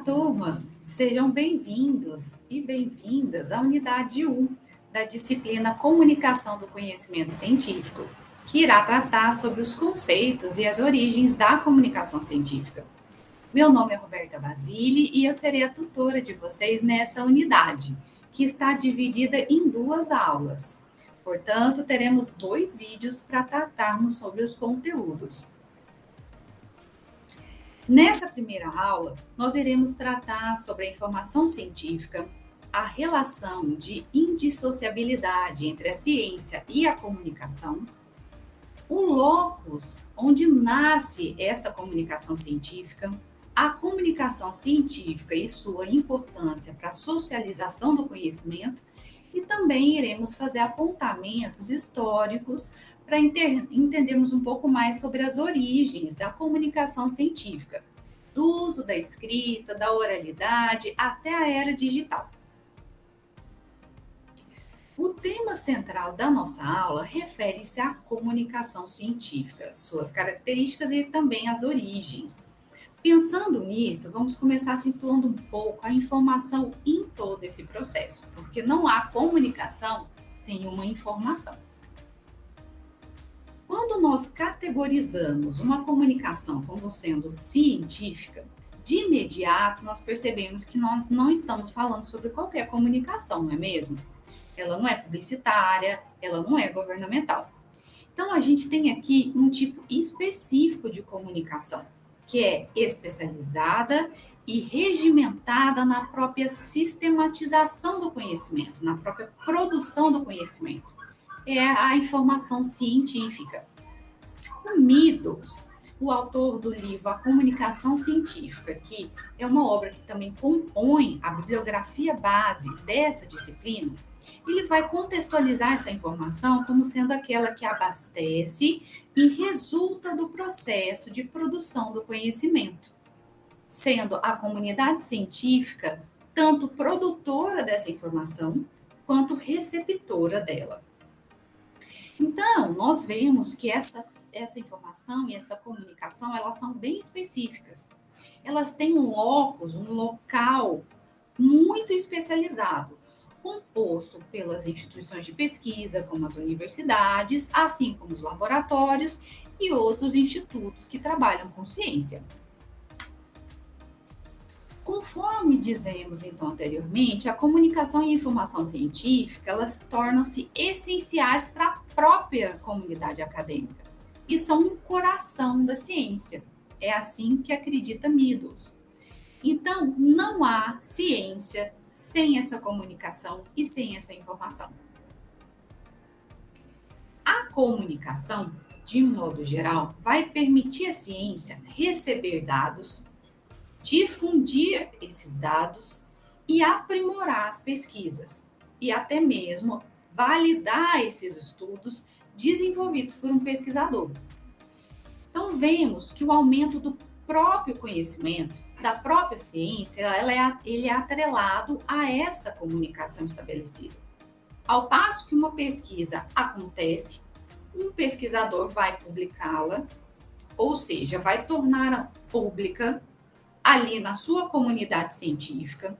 turma! Sejam bem-vindos e bem-vindas à unidade 1 da disciplina Comunicação do Conhecimento Científico, que irá tratar sobre os conceitos e as origens da comunicação científica. Meu nome é Roberta Basile e eu serei a tutora de vocês nessa unidade, que está dividida em duas aulas. Portanto, teremos 2 vídeos para tratarmos sobre os conteúdos. Nessa primeira aula, nós iremos tratar sobre a informação científica, a relação de indissociabilidade entre a ciência e a comunicação, o locus onde nasce essa comunicação científica, a comunicação científica e sua importância para a socialização do conhecimento, e também iremos fazer apontamentos históricos para entendermos um pouco mais sobre as origens da comunicação científica, do uso da escrita, da oralidade, até a era digital. O tema central da nossa aula refere-se à comunicação científica, suas características e também as origens. Pensando nisso, vamos começar situando um pouco a informação em todo esse processo, porque não há comunicação sem uma informação. Quando nós categorizamos uma comunicação como sendo científica, de imediato nós percebemos que nós não estamos falando sobre qualquer comunicação, não é mesmo? Ela não é publicitária, ela não é governamental. Então, a gente tem aqui um tipo específico de comunicação, que é especializada e regimentada na própria sistematização do conhecimento, na própria produção do conhecimento. É a informação científica. O Meadows, o autor do livro A Comunicação Científica, que é uma obra que também compõe a bibliografia base dessa disciplina, ele vai contextualizar essa informação como sendo aquela que abastece e resulta do processo de produção do conhecimento, sendo a comunidade científica tanto produtora dessa informação quanto receptora dela. Então, nós vemos que essa informação e essa comunicação, elas são bem específicas. Elas têm um locus, um local muito especializado, composto pelas instituições de pesquisa, como as universidades, assim como os laboratórios e outros institutos que trabalham com ciência. Conforme dizemos então anteriormente, a comunicação e a informação científica, elas tornam-se essenciais para a própria comunidade acadêmica e são o coração da ciência. É assim que acredita Meadows. Então, não há ciência sem essa comunicação e sem essa informação. A comunicação, de um modo geral, vai permitir à ciência receber dados, difundir esses dados e aprimorar as pesquisas, e até mesmo validar esses estudos desenvolvidos por um pesquisador. Então, vemos que o aumento do próprio conhecimento, da própria ciência, ele é atrelado a essa comunicação estabelecida. Ao passo que uma pesquisa acontece, um pesquisador vai publicá-la, ou seja, vai torná-la pública ali na sua comunidade científica,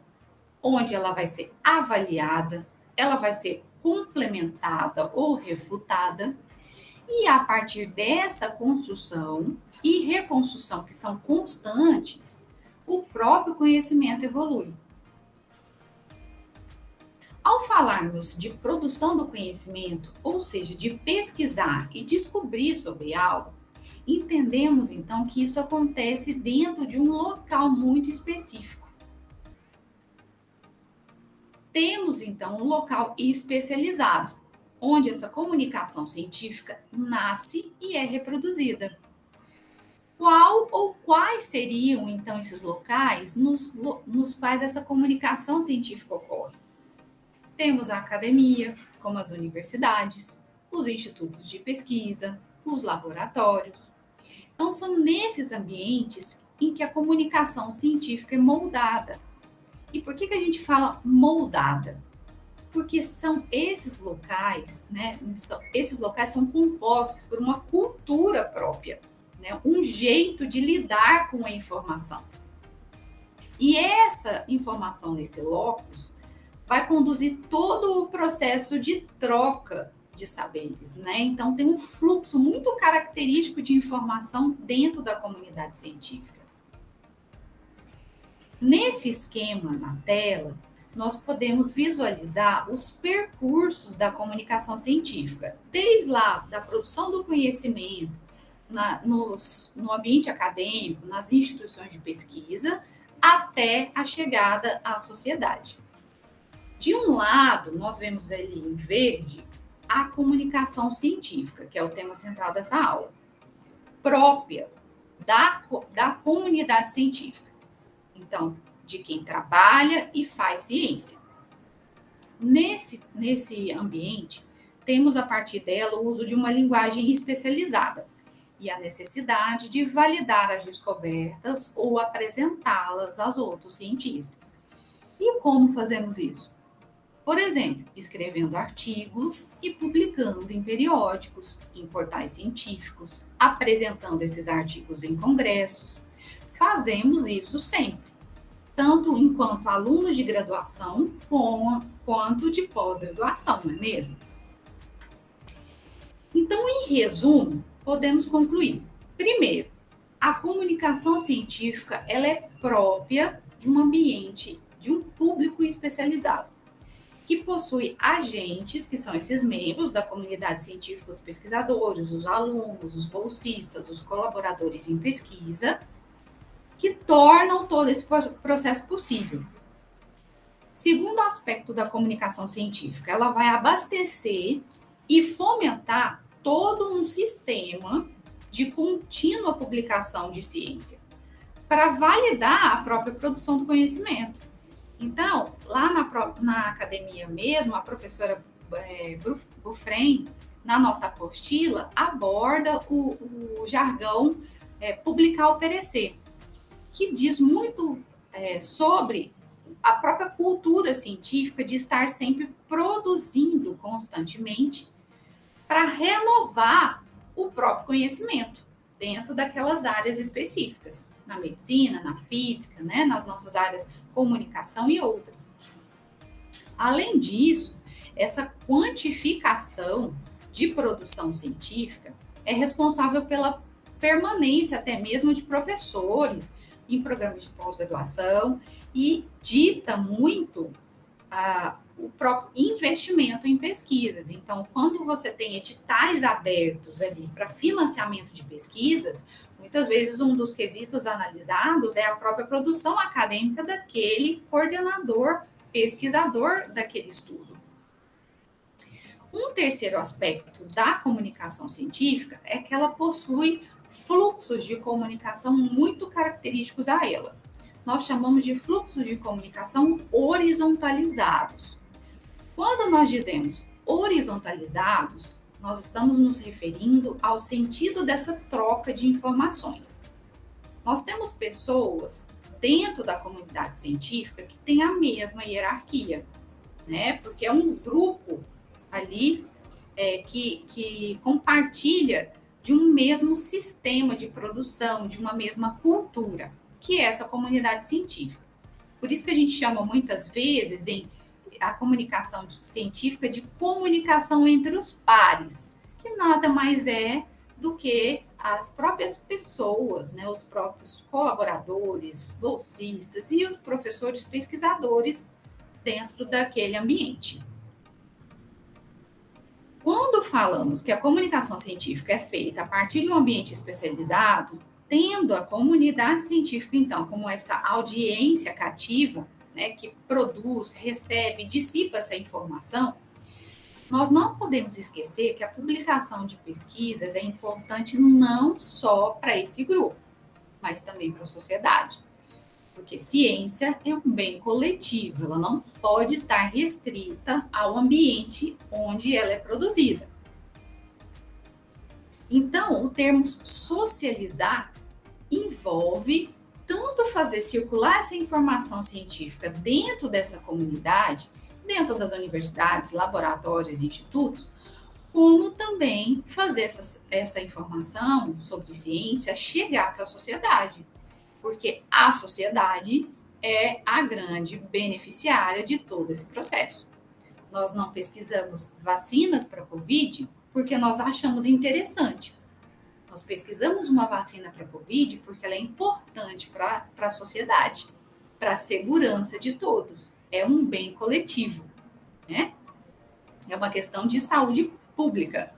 onde ela vai ser avaliada, ela vai ser complementada ou refutada, e a partir dessa construção e reconstrução que são constantes, o próprio conhecimento evolui. Ao falarmos de produção do conhecimento, ou seja, de pesquisar e descobrir sobre algo, entendemos então que isso acontece dentro de um local muito específico. Temos então um local especializado, onde essa comunicação científica nasce e é reproduzida. Qual ou quais seriam então esses locais nos quais essa comunicação científica ocorre? Temos a academia, como as universidades, os institutos de pesquisa, os laboratórios. Então, são nesses ambientes em que a comunicação científica é moldada. E por que a gente fala moldada? Porque são esses locais, né? Esses locais são compostos por uma cultura própria, né? Um jeito de lidar com a informação. E essa informação nesse locus vai conduzir todo o processo de troca de saberes, né? Então, tem um fluxo muito característico de informação dentro da comunidade científica. Nesse esquema na tela, nós podemos visualizar os percursos da comunicação científica, desde lá da produção do conhecimento, no ambiente acadêmico, nas instituições de pesquisa, até a chegada à sociedade. De um lado, nós vemos ali em verde a comunicação científica, que é o tema central dessa aula, própria da comunidade científica. Então, de quem trabalha e faz ciência. Nesse ambiente, temos a partir dela o uso de uma linguagem especializada e a necessidade de validar as descobertas ou apresentá-las aos outros cientistas. E como fazemos isso? Por exemplo, escrevendo artigos e publicando em periódicos, em portais científicos, apresentando esses artigos em congressos. Fazemos isso sempre, tanto enquanto alunos de graduação quanto de pós-graduação, não é mesmo? Então, em resumo, podemos concluir. Primeiro, a comunicação científica ela é própria de um ambiente, de um público especializado, que possui agentes, que são esses membros da comunidade científica, os pesquisadores, os alunos, os bolsistas, os colaboradores em pesquisa, que tornam todo esse processo possível. Segundo aspecto da comunicação científica, ela vai abastecer e fomentar todo um sistema de contínua publicação de ciência para validar a própria produção do conhecimento. Então, lá na academia mesmo, a professora Bufren, na nossa apostila, aborda o jargão publicar ou perecer, que diz muito sobre a própria cultura científica de estar sempre produzindo constantemente para renovar o próprio conhecimento dentro daquelas áreas específicas, na medicina, na física, né, nas nossas áreas comunicação e outras. Além disso, essa quantificação de produção científica é responsável pela permanência até mesmo de professores em programas de pós-graduação e dita muito o próprio investimento em pesquisas. Então, quando você tem editais abertos ali para financiamento de pesquisas, muitas vezes um dos quesitos analisados é a própria produção acadêmica daquele coordenador, pesquisador daquele estudo. Um terceiro aspecto da comunicação científica é que ela possui fluxos de comunicação muito característicos a ela. Nós chamamos de fluxos de comunicação horizontalizados. Quando nós dizemos horizontalizados, nós estamos nos referindo ao sentido dessa troca de informações. Nós temos pessoas dentro da comunidade científica que têm a mesma hierarquia, né? Porque é um grupo ali que compartilha de um mesmo sistema de produção, de uma mesma cultura, que é essa comunidade científica. Por isso que a gente chama muitas vezes a comunicação científica de comunicação entre os pares, que nada mais é do que as próprias pessoas, né, os próprios colaboradores, bolsistas e os professores pesquisadores dentro daquele ambiente. Quando falamos que a comunicação científica é feita a partir de um ambiente especializado, tendo a comunidade científica, então, como essa audiência cativa, né, que produz, recebe, dissipa essa informação, nós não podemos esquecer que a publicação de pesquisas é importante não só para esse grupo, mas também para a sociedade. Porque ciência é um bem coletivo, ela não pode estar restrita ao ambiente onde ela é produzida. Então, o termo socializar envolve tanto fazer circular essa informação científica dentro dessa comunidade, dentro das universidades, laboratórios e institutos, como também fazer essa informação sobre ciência chegar para a sociedade. Porque a sociedade é a grande beneficiária de todo esse processo. Nós não pesquisamos vacinas para a Covid porque nós achamos interessante. Nós pesquisamos uma vacina para a Covid porque ela é importante para a sociedade, para a segurança de todos. É um bem coletivo, né? É uma questão de saúde pública,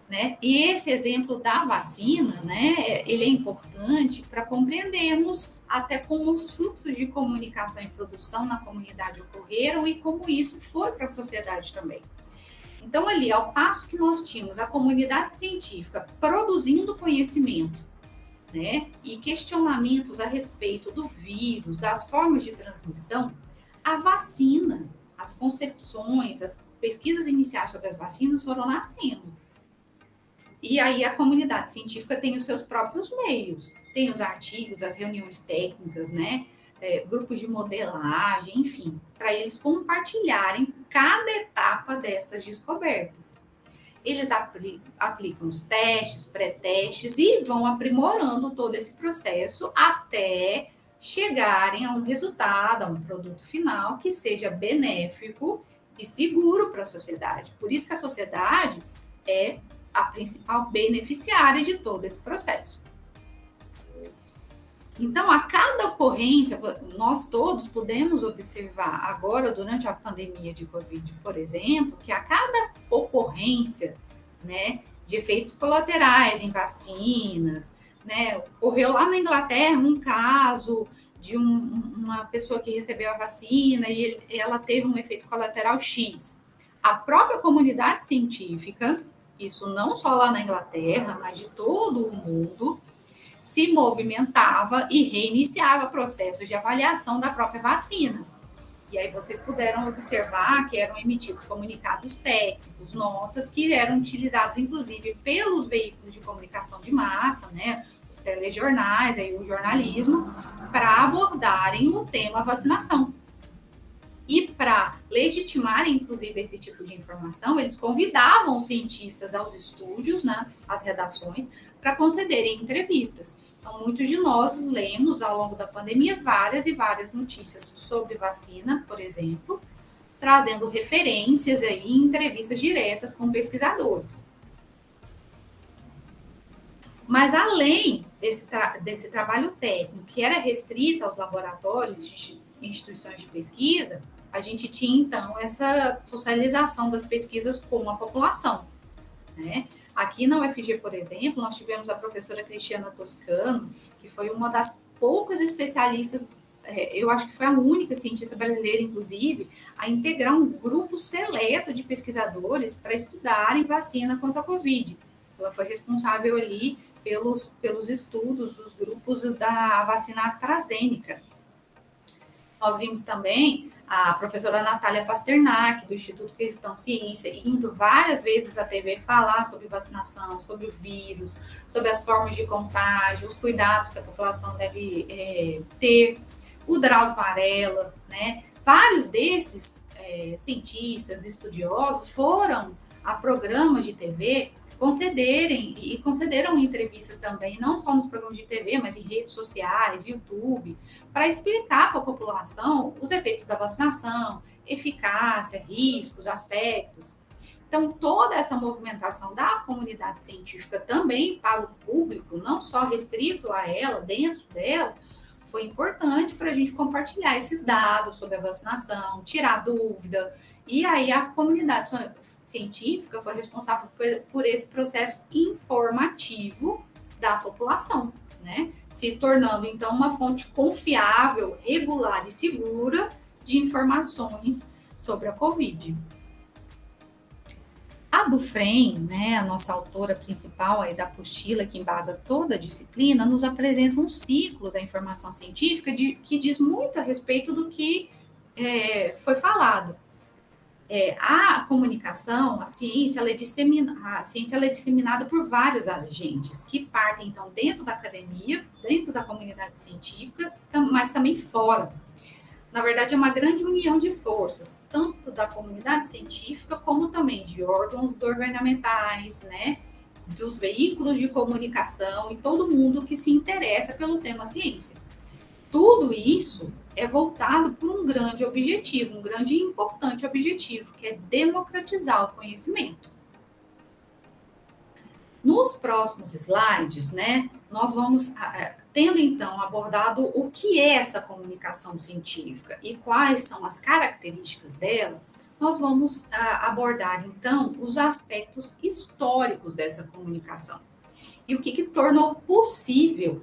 né? E esse exemplo da vacina, né, ele é importante para compreendermos até como os fluxos de comunicação e produção na comunidade ocorreram e como isso foi para a sociedade também. Então, ali, ao passo que nós tínhamos a comunidade científica produzindo conhecimento, né, e questionamentos a respeito do vírus, das formas de transmissão, a vacina, as concepções, as pesquisas iniciais sobre as vacinas foram nascendo. E aí a comunidade científica tem os seus próprios meios, tem os artigos, as reuniões técnicas, né? Grupos de modelagem, enfim, para eles compartilharem cada etapa dessas descobertas. Eles aplicam os testes, pré-testes e vão aprimorando todo esse processo até chegarem a um resultado, a um produto final que seja benéfico e seguro para a sociedade. Por isso que a sociedade é a principal beneficiária de todo esse processo. Então, a cada ocorrência, nós todos podemos observar agora, durante a pandemia de Covid, por exemplo, que a cada ocorrência, né, de efeitos colaterais em vacinas, né, ocorreu lá na Inglaterra um caso de uma pessoa que recebeu a vacina e ela teve um efeito colateral X. A própria comunidade científica, isso não só lá na Inglaterra, mas de todo o mundo, se movimentava e reiniciava processos de avaliação da própria vacina. E aí vocês puderam observar que eram emitidos comunicados técnicos, notas que eram utilizados, inclusive, pelos veículos de comunicação de massa, né, os telejornais, aí o jornalismo, para abordarem o tema vacinação. E para legitimarem, inclusive, esse tipo de informação, eles convidavam os cientistas aos estúdios, né, às redações, para concederem entrevistas. Então, muitos de nós lemos, ao longo da pandemia, várias e várias notícias sobre vacina, por exemplo, trazendo referências aí em entrevistas diretas com pesquisadores. Mas, além desse trabalho técnico, que era restrito aos laboratórios de instituições de pesquisa, a gente tinha, então, essa socialização das pesquisas com a população, né? Aqui na UFG, por exemplo, nós tivemos a professora Cristiana Toscano, que foi uma das poucas especialistas, eu acho que foi a única cientista brasileira, inclusive, a integrar um grupo seleto de pesquisadores para estudarem vacina contra a Covid. Ela foi responsável ali pelos estudos dos grupos da vacina AstraZeneca. Nós vimos também a professora Natália Pasternak, do Instituto Cristão Ciência, indo várias vezes à TV falar sobre vacinação, sobre o vírus, sobre as formas de contágio, os cuidados que a população deve ter, o Drauzio Varela, né? Vários desses cientistas, estudiosos foram a programas de TV concederam entrevistas também, não só nos programas de TV, mas em redes sociais, YouTube, para explicar para a população os efeitos da vacinação, eficácia, riscos, aspectos. Então, toda essa movimentação da comunidade científica também para o público, não só restrito a ela, dentro dela, foi importante para a gente compartilhar esses dados sobre a vacinação, tirar dúvida. E aí a comunidade científica foi responsável por esse processo informativo da população, né? Se tornando, então, uma fonte confiável, regular e segura de informações sobre a Covid. A Dufresne, né, a nossa autora principal aí da apostila que embasa toda a disciplina, nos apresenta um ciclo da informação científica que diz muito a respeito do que foi falado. A comunicação, a ciência, ela é disseminada por vários agentes que partem, então, dentro da academia, dentro da comunidade científica, mas também fora. Na verdade, é uma grande união de forças, tanto da comunidade científica, como também de órgãos governamentais, né, dos veículos de comunicação e todo mundo que se interessa pelo tema ciência. Tudo isso é voltado por um grande objetivo, um grande e importante objetivo, que é democratizar o conhecimento. Nos próximos slides, né, nós vamos tendo então abordado o que é essa comunicação científica e quais são as características dela, nós vamos abordar então os aspectos históricos dessa comunicação e o que tornou possível,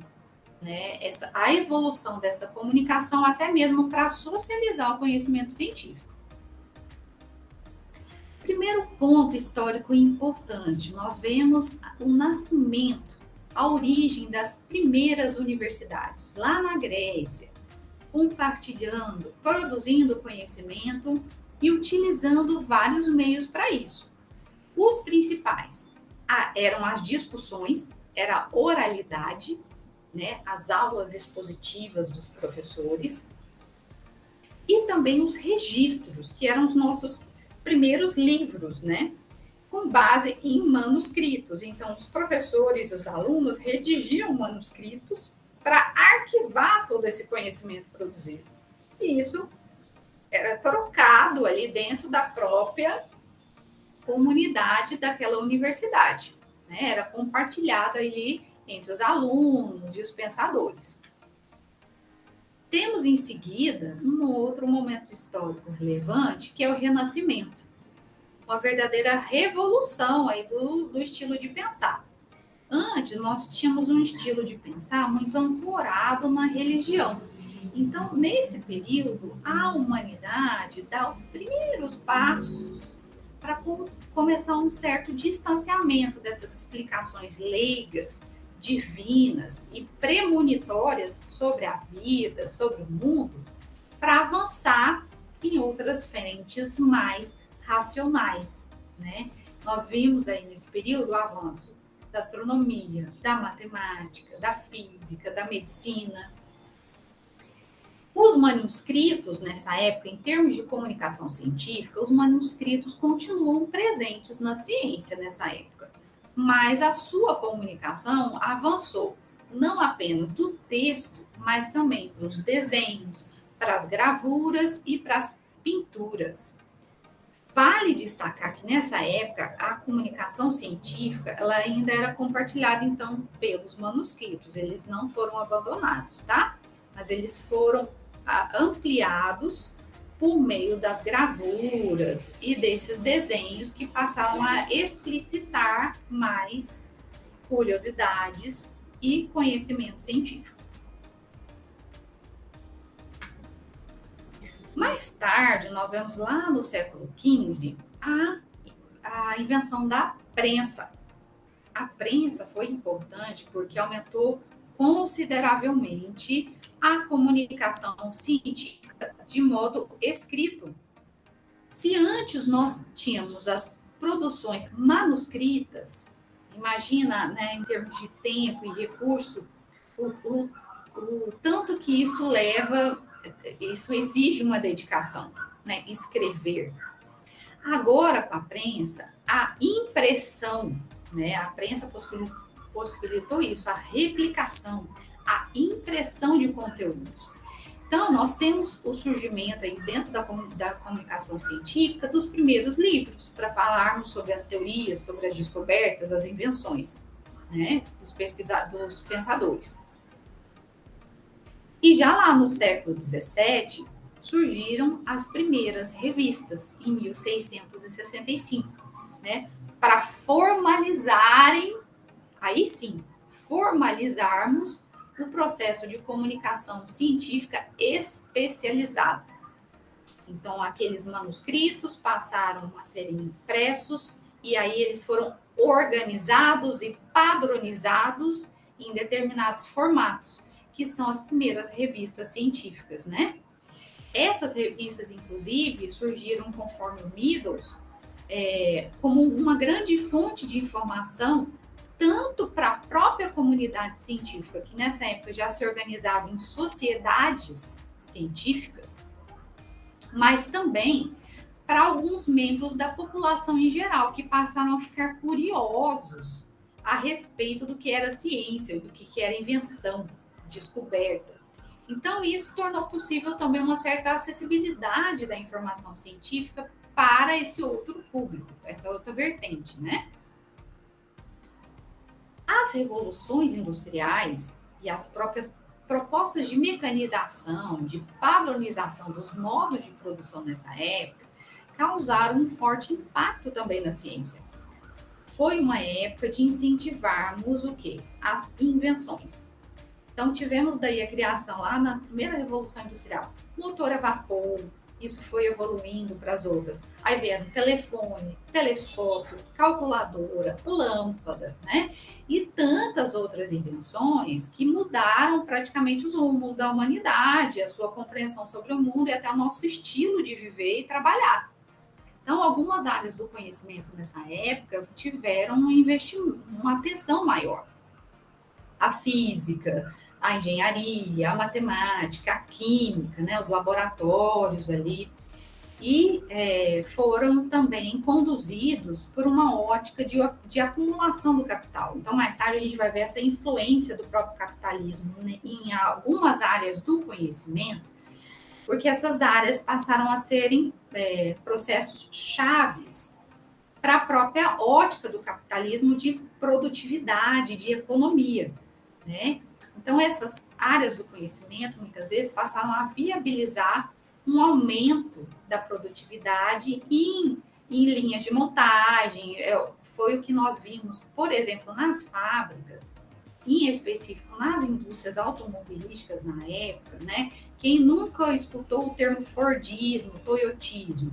né, a evolução dessa comunicação até mesmo para socializar o conhecimento científico. Primeiro ponto histórico importante, nós vemos o nascimento, a origem das primeiras universidades, lá na Grécia, compartilhando, produzindo conhecimento e utilizando vários meios para isso. Os principais eram as discussões, era a oralidade, né, as aulas expositivas dos professores, e também os registros, que eram os nossos primeiros livros, né? Com base em manuscritos. Então, os professores e os alunos redigiam manuscritos para arquivar todo esse conhecimento produzido. E isso era trocado ali dentro da própria comunidade daquela universidade, né? Era compartilhado ali entre os alunos e os pensadores. Temos em seguida um outro momento histórico relevante, que é o Renascimento, uma verdadeira revolução aí do estilo de pensar. Antes, nós tínhamos um estilo de pensar muito ancorado na religião. Então, nesse período, a humanidade dá os primeiros passos para começar um certo distanciamento dessas explicações leigas, divinas e premonitórias sobre a vida, sobre o mundo, para avançar em outras frentes mais racionais, né? Nós vimos aí nesse período o avanço da astronomia, da matemática, da física, da medicina. Os manuscritos, nessa época, em termos de comunicação científica, os manuscritos continuam presentes na ciência nessa época, mas a sua comunicação avançou não apenas do texto, mas também para os desenhos, para as gravuras e para as pinturas. Vale destacar que nessa época a comunicação científica ela ainda era compartilhada então pelos manuscritos, eles não foram abandonados, tá? Mas eles foram ampliados por meio das gravuras e desses desenhos que passaram a explicitar mais curiosidades e conhecimento científico. Mais tarde, nós vemos lá no século XV a invenção da prensa. A prensa foi importante porque aumentou consideravelmente a comunicação científica de modo escrito. Se antes nós tínhamos as produções manuscritas, imagina, né, em termos de tempo e recurso, o tanto que isso leva, isso exige uma dedicação, né, escrever. Agora, com a prensa, a impressão, né, a prensa possibilitou isso, a replicação, a impressão de conteúdos. Então, nós temos o surgimento aí dentro da comunicação científica dos primeiros livros, para falarmos sobre as teorias, sobre as descobertas, as invenções, né, dos pensadores. E já lá no século XVII, surgiram as primeiras revistas, em 1665, né, para formalizarem, aí sim, formalizarmos o processo de comunicação científica especializado. Então, aqueles manuscritos passaram a serem impressos e aí eles foram organizados e padronizados em determinados formatos, que são as primeiras revistas científicas, né? Essas revistas, inclusive, surgiram, conforme o Meadows, como uma grande fonte de informação tanto para a própria comunidade científica, que nessa época já se organizava em sociedades científicas, mas também para alguns membros da população em geral, que passaram a ficar curiosos a respeito do que era ciência, do que era invenção, descoberta. Então, isso tornou possível também uma certa acessibilidade da informação científica para esse outro público, essa outra vertente, né? As revoluções industriais e as próprias propostas de mecanização, de padronização dos modos de produção nessa época, causaram um forte impacto também na ciência. Foi uma época de incentivarmos o quê? As invenções. Então, tivemos daí a criação lá na primeira Revolução Industrial, motor a vapor, isso foi evoluindo para as outras. Aí vieram telefone, telescópio, calculadora, lâmpada, né? E tantas outras invenções que mudaram praticamente os rumos da humanidade, a sua compreensão sobre o mundo e até o nosso estilo de viver e trabalhar. Então, algumas áreas do conhecimento nessa época tiveram um investimento, uma atenção maior. A física, a engenharia, a matemática, a química, né, os laboratórios ali, e foram também conduzidos por uma ótica de acumulação do capital. Então, mais tarde, a gente vai ver essa influência do próprio capitalismo, né, em algumas áreas do conhecimento, porque essas áreas passaram a serem processos chaves para a própria ótica do capitalismo de produtividade, de economia, né? Então, essas áreas do conhecimento, muitas vezes, passaram a viabilizar um aumento da produtividade em linhas de montagem. Foi o que nós vimos, por exemplo, nas fábricas, em específico nas indústrias automobilísticas na época, né? Quem nunca escutou o termo Fordismo, Toyotismo?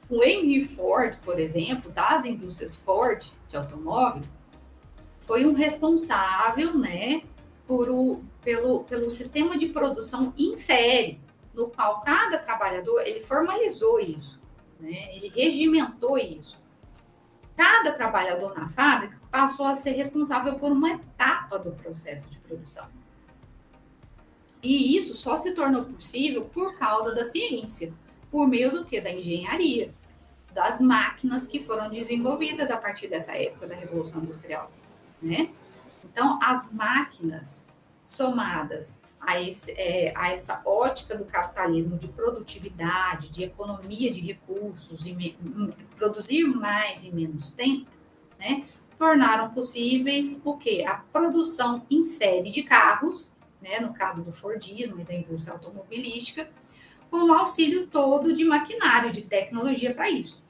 O Henry Ford, por exemplo, das indústrias Ford de automóveis, foi um responsável, né, pelo sistema de produção em série, no qual cada trabalhador, ele formalizou isso, né, ele regimentou isso. Cada trabalhador na fábrica passou a ser responsável por uma etapa do processo de produção. E isso só se tornou possível por causa da ciência, por meio do que? Da engenharia, das máquinas que foram desenvolvidas a partir dessa época da Revolução Industrial, né? Então, as máquinas somadas a essa ótica do capitalismo de produtividade, de economia de recursos, produzir mais em menos tempo, né? Tornaram possíveis o quê? A produção em série de carros, né? No caso do Fordismo e da indústria automobilística, com o auxílio todo de maquinário, de tecnologia para isso.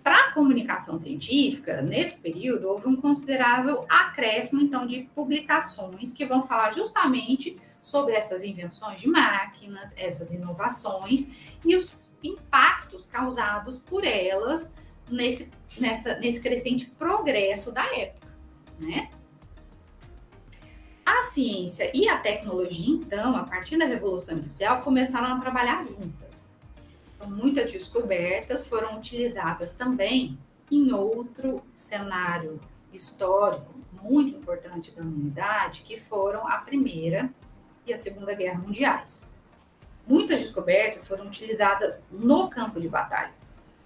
Para a comunicação científica, nesse período, houve um considerável acréscimo, então, de publicações que vão falar justamente sobre essas invenções de máquinas, essas inovações e os impactos causados por elas nesse crescente progresso da época, né? A ciência e a tecnologia, então, a partir da Revolução Industrial, começaram a trabalhar juntas. Então, muitas descobertas foram utilizadas também em outro cenário histórico muito importante da humanidade, que foram a Primeira e a Segunda Guerra Mundiais. Muitas descobertas foram utilizadas no campo de batalha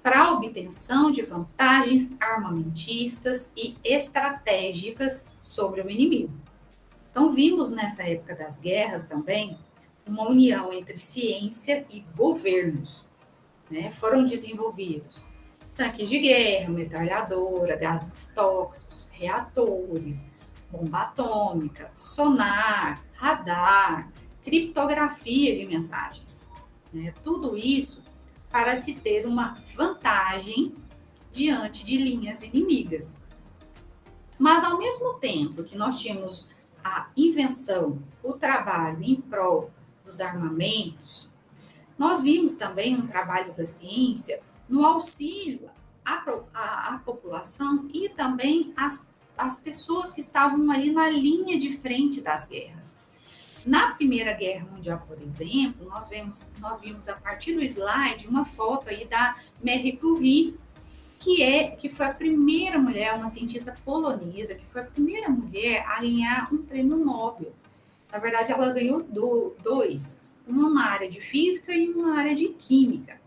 para a obtenção de vantagens armamentistas e estratégicas sobre o inimigo. Então, vimos nessa época das guerras também uma união entre ciência e governos. Né, foram desenvolvidos tanques de guerra, metralhadora, gases tóxicos, reatores, bomba atômica, sonar, radar, criptografia de mensagens. Né, tudo isso para se ter uma vantagem diante de linhas inimigas. Mas, ao mesmo tempo que nós tínhamos a invenção, o trabalho em prol dos armamentos, nós vimos também um trabalho da ciência no auxílio à população e também às pessoas que estavam ali na linha de frente das guerras. Na Primeira Guerra Mundial, por exemplo, nós vimos a partir do slide uma foto aí da Marie Curie, que foi a primeira mulher, uma cientista polonesa, que foi a primeira mulher a ganhar um prêmio Nobel. Na verdade, ela ganhou dois, uma na área de física e uma na área de química.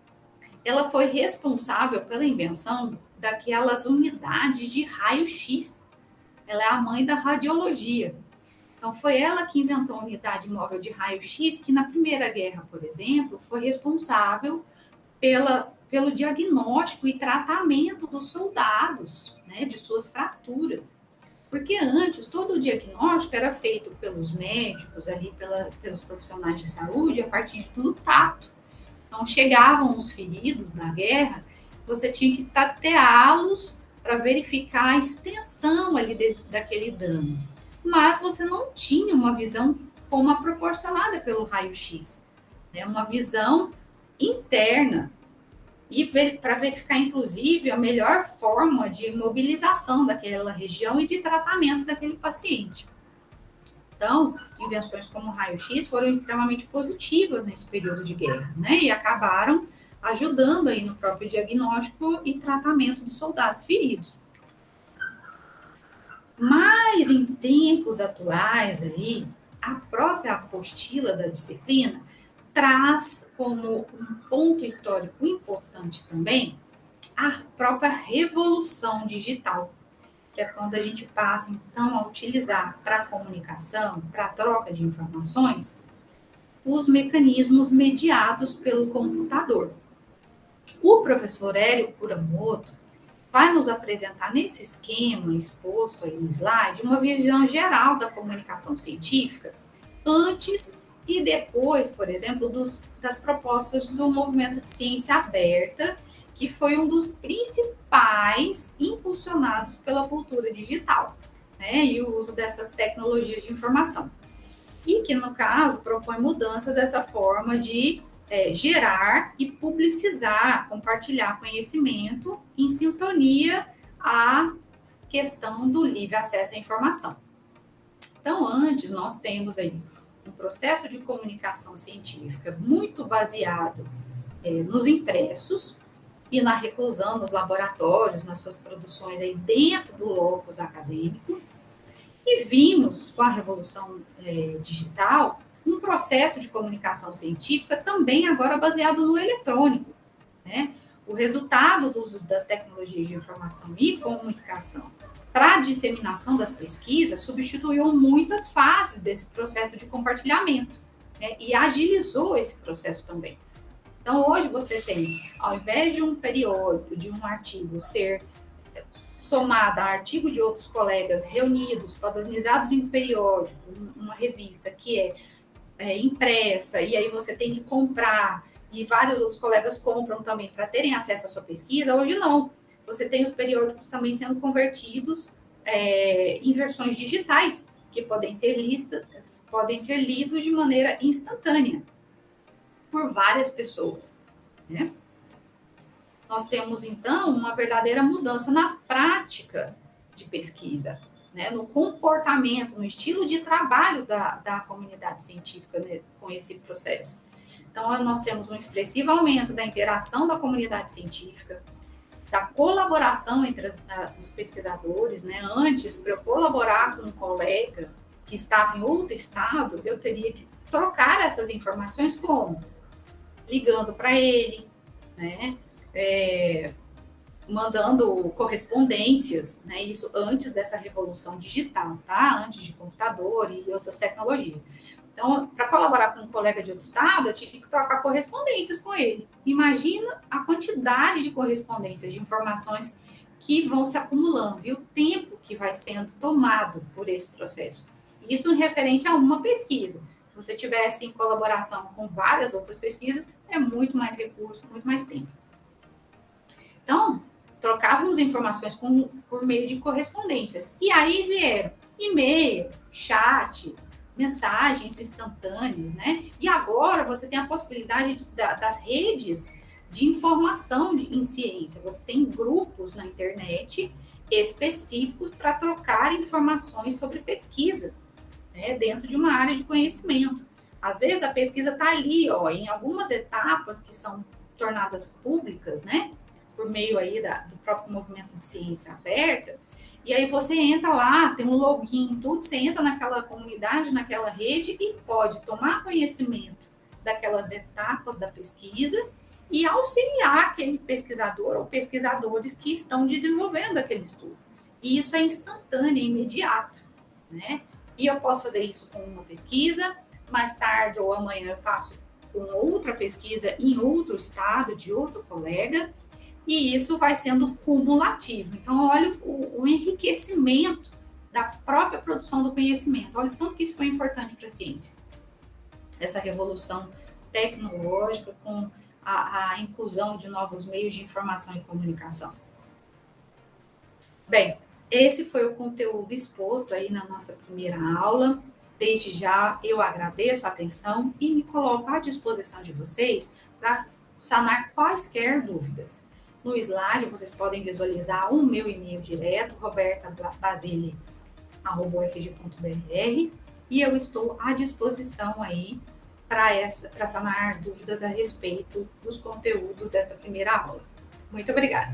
Ela foi responsável pela invenção daquelas unidades de raio-x. Ela é a mãe da radiologia. Então, foi ela que inventou a unidade móvel de raio-x, que na Primeira Guerra, por exemplo, foi responsável pelo diagnóstico e tratamento dos soldados, né, de suas fraturas. Porque antes, todo o diagnóstico era feito pelos médicos, ali pelos profissionais de saúde, a partir do tato. Então, chegavam os feridos da guerra, você tinha que tateá-los para verificar a extensão ali daquele dano. Mas você não tinha uma visão como a proporcionada pelo raio-x, né? Uma visão interna e para verificar, inclusive, a melhor forma de mobilização daquela região e de tratamento daquele paciente. Então, invenções como o raio-x foram extremamente positivas nesse período de guerra, né? E acabaram ajudando aí no próprio diagnóstico e tratamento dos soldados feridos. Mas em tempos atuais aí, a própria apostila da disciplina traz como um ponto histórico importante também a própria revolução digital, que é quando a gente passa, então, a utilizar para a comunicação, para a troca de informações, os mecanismos mediados pelo computador. O professor Hélio Kuramoto vai nos apresentar nesse esquema exposto aí no slide uma visão geral da comunicação científica antes e depois, por exemplo, das propostas do movimento de ciência aberta, que foi um dos principais impulsionados pela cultura digital, né, e o uso dessas tecnologias de informação. E que, no caso, propõe mudanças dessa forma de gerar e publicizar, compartilhar conhecimento em sintonia à questão do livre acesso à informação. Então, antes, nós temos aí um processo de comunicação científica muito baseado nos impressos e na reclusão nos laboratórios, nas suas produções aí dentro do locus acadêmico. E vimos, com a revolução digital, um processo de comunicação científica também agora baseado no eletrônico, né? O resultado do uso das tecnologias de informação e comunicação para a disseminação das pesquisas substituiu muitas fases desse processo de compartilhamento, né? E agilizou esse processo também. Então, hoje você tem, ao invés de um periódico, de um artigo ser somada a artigo de outros colegas reunidos, padronizados em periódico, uma revista que é impressa, e aí você tem que comprar, e vários outros colegas compram também para terem acesso à sua pesquisa, hoje não. Você tem os periódicos também sendo convertidos em versões digitais, que podem ser lidos de maneira instantânea por várias pessoas, né? Nós temos, então, uma verdadeira mudança na prática de pesquisa, né? No comportamento, no estilo de trabalho da comunidade científica, né, com esse processo. Então, nós temos um expressivo aumento da interação da comunidade científica, da colaboração entre os pesquisadores, né? Antes, para eu colaborar com um colega que estava em outro estado, eu teria que trocar essas informações como? Ligando para ele, né? Mandando correspondências, né? Isso antes dessa revolução digital, tá? Antes de computador e outras tecnologias. Então, para colaborar com um colega de outro estado, eu tive que trocar correspondências com ele. Imagina a quantidade de correspondências, de informações que vão se acumulando e o tempo que vai sendo tomado por esse processo. Isso referente a uma pesquisa. Se você tivesse em colaboração com várias outras pesquisas, é muito mais recurso, muito mais tempo. Então, trocávamos informações por meio de correspondências. E aí vieram e-mail, chat, mensagens instantâneas, né? E agora você tem a possibilidade das redes de informação em ciência. Você tem grupos na internet específicos para trocar informações sobre pesquisa, né? Dentro de uma área de conhecimento. Às vezes a pesquisa está ali, ó, em algumas etapas que são tornadas públicas, né? Por meio aí do próprio movimento de ciência aberta, e aí você entra lá, tem um login, tudo, você entra naquela comunidade, naquela rede e pode tomar conhecimento daquelas etapas da pesquisa e auxiliar aquele pesquisador ou pesquisadores que estão desenvolvendo aquele estudo. E isso é instantâneo, é imediato, né? E eu posso fazer isso com uma pesquisa, mais tarde ou amanhã eu faço com outra pesquisa em outro estado, de outro colega, e isso vai sendo cumulativo. Então, olha o enriquecimento da própria produção do conhecimento. Olha o tanto que isso foi importante para a ciência. Essa revolução tecnológica com a inclusão de novos meios de informação e comunicação. Bem, esse foi o conteúdo exposto aí na nossa primeira aula. Desde já eu agradeço a atenção e me coloco à disposição de vocês para sanar quaisquer dúvidas. No slide vocês podem visualizar o meu e-mail direto, robertabasile@ufg.br, e eu estou à disposição aí para sanar dúvidas a respeito dos conteúdos dessa primeira aula. Muito obrigada!